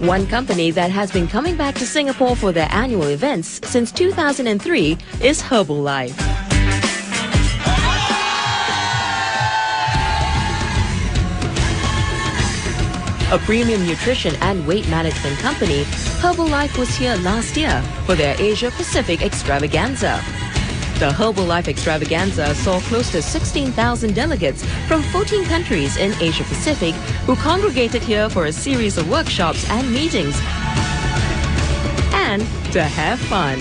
One company that has been coming back to Singapore for their annual events since 2003 is Herbalife. A premium nutrition and weight management company, Herbalife was here last year for their Asia Pacific extravaganza. The Herbalife extravaganza saw close to 16,000 delegates from 14 countries in Asia Pacific who congregated here for a series of workshops and meetings and to have fun.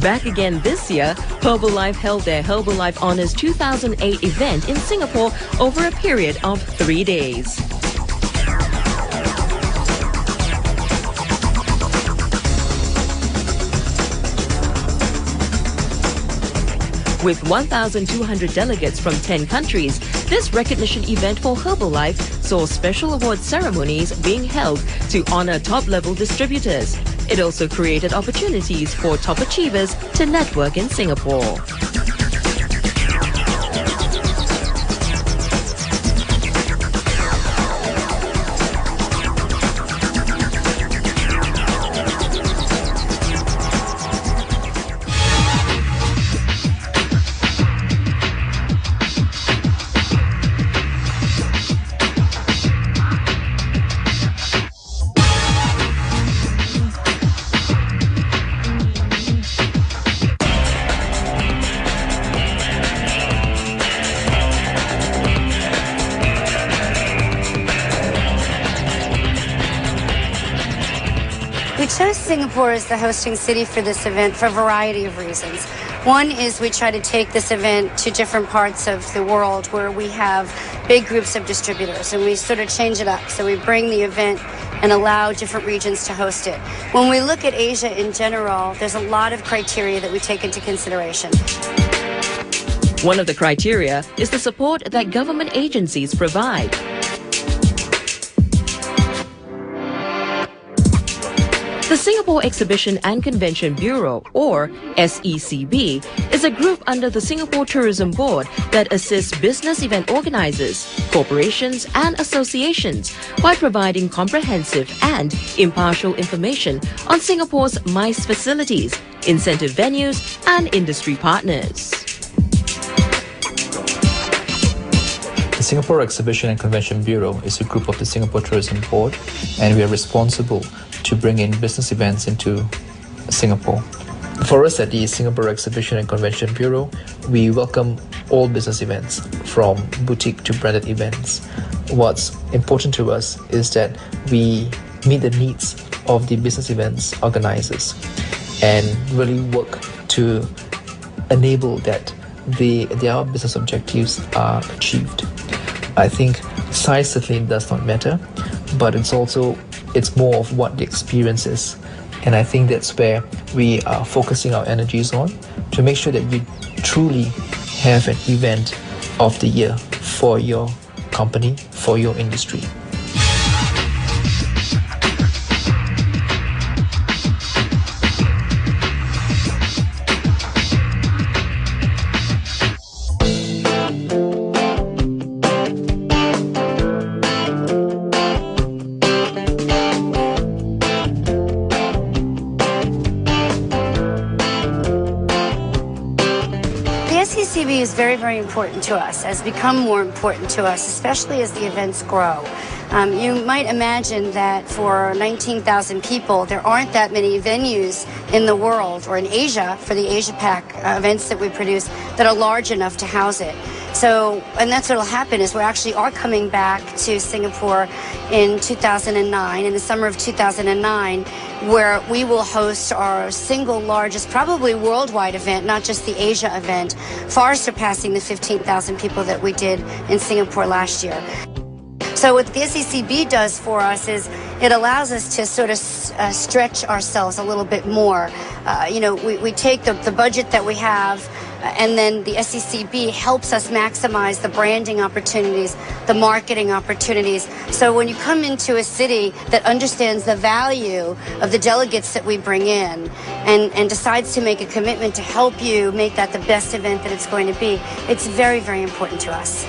Back again this year, Herbalife held their Herbalife Honours 2008 event in Singapore over a period of 3 days. With 1,200 delegates from 10 countries, this recognition event for Herbalife saw special award ceremonies being held to honour top-level distributors. It also created opportunities for top achievers to network in Singapore. We chose Singapore as the hosting city for this event for a variety of reasons. One is we try to take this event to different parts of the world where we have big groups of distributors, and we sort of change it up. So we bring the event and allow different regions to host it. When we look at Asia in general, there's a lot of criteria that we take into consideration. One of the criteria is the support that government agencies provide. The Singapore Exhibition and Convention Bureau, or SECB, is a group under the Singapore Tourism Board that assists business event organizers, corporations and associations by providing comprehensive and impartial information on Singapore's MICE facilities, incentive venues and industry partners. The Singapore Exhibition and Convention Bureau is a group of the Singapore Tourism Board, and we are responsible to bring in business events into Singapore. For us at the Singapore Exhibition and Convention Bureau, we welcome all business events, from boutique to branded events. What's important to us is that we meet the needs of the business events organizers and really work to enable that their business objectives are achieved. I think size certainly does not matter, but it's more of what the experience is. And I think that's where we are focusing our energies on, to make sure that you truly have an event of the year for your company, for your industry. The SECB is very, very important to us, has become more important to us, especially as the events grow. You might imagine that for 19,000 people, there aren't that many venues in the world or in Asia for the Asia Pac events that we produce that are large enough to house it. So, and that's what will happen is we actually are coming back to Singapore in 2009, in the summer of 2009, where we will host our single largest, probably worldwide event, not just the Asia event, far surpassing the 15,000 people that we did in Singapore last year. So what the SECB does for us is it allows us to sort of stretch ourselves a little bit more. We take the budget that we have, and then the SECB helps us maximize the branding opportunities, the marketing opportunities. So when you come into a city that understands the value of the delegates that we bring in and decides to make a commitment to help you make that the best event that it's going to be, it's very, very important to us.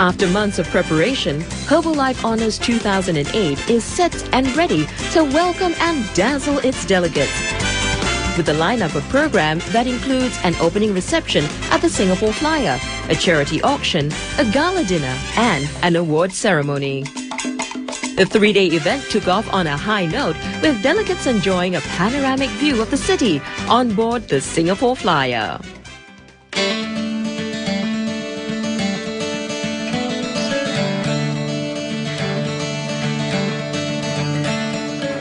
After months of preparation, Herbalife Honors 2008 is set and ready to welcome and dazzle its delegates with a lineup of programs that includes an opening reception at the Singapore Flyer, a charity auction, a gala dinner, and an award ceremony. The three-day event took off on a high note, with delegates enjoying a panoramic view of the city on board the Singapore Flyer.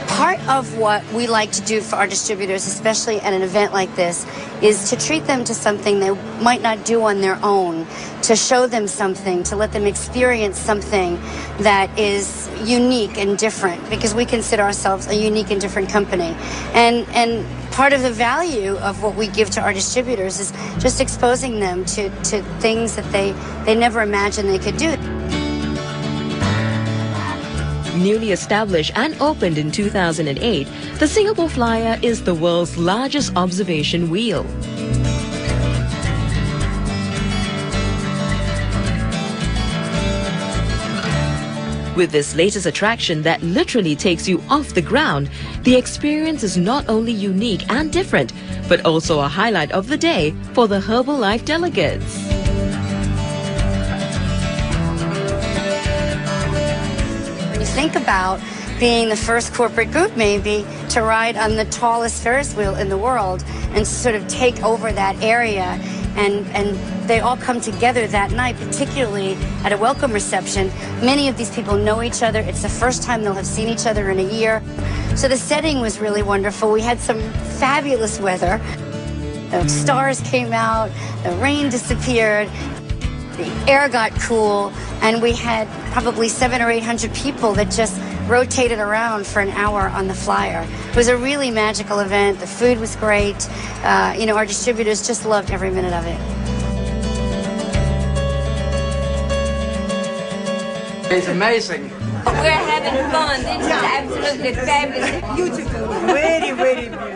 Part of what we like to do for our distributors, especially at an event like this, is to treat them to something they might not do on their own, to show them something, to let them experience something that is unique and different, because we consider ourselves a unique and different company. And part of the value of what we give to our distributors is just exposing them to things that they never imagined they could do. Newly established and opened in 2008, the Singapore Flyer is the world's largest observation wheel. With this latest attraction that literally takes you off the ground, the experience is not only unique and different, but also a highlight of the day for the Herbalife delegates. Think about being the first corporate group maybe to ride on the tallest Ferris wheel in the world and sort of take over that area, and they all come together that night, particularly at a welcome reception. Many of these people know each other. It's the first time they'll have seen each other in a year. So the setting was really wonderful. We had some fabulous weather. The stars came out, the rain disappeared, the air got cool, and we had probably 700 or 800 people that just rotated around for an hour on the Flyer. It was a really magical event. The food was great. Our distributors just loved every minute of it. It's amazing. We're having fun. This is absolutely fabulous. Beautiful. Very, very beautiful.